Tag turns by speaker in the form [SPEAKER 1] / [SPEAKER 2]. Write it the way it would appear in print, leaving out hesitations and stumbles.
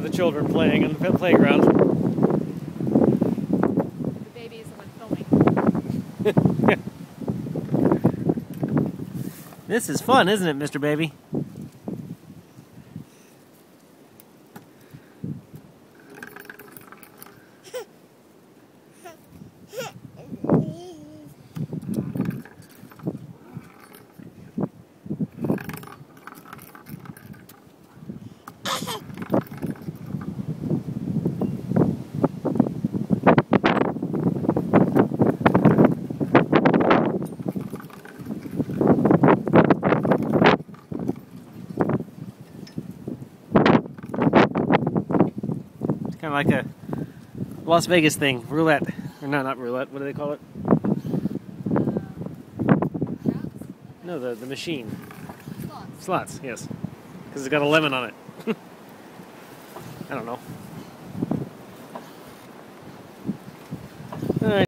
[SPEAKER 1] of the children playing on the playground.
[SPEAKER 2] The baby is the one filming.
[SPEAKER 1] This is fun, isn't it, Mr. Baby? Kind of like a Las Vegas thing, roulette. Or no, not roulette. What do they call it? No, the machine.
[SPEAKER 2] Slots.
[SPEAKER 1] Slots, yes. Because it's got a lemon on it. I don't know.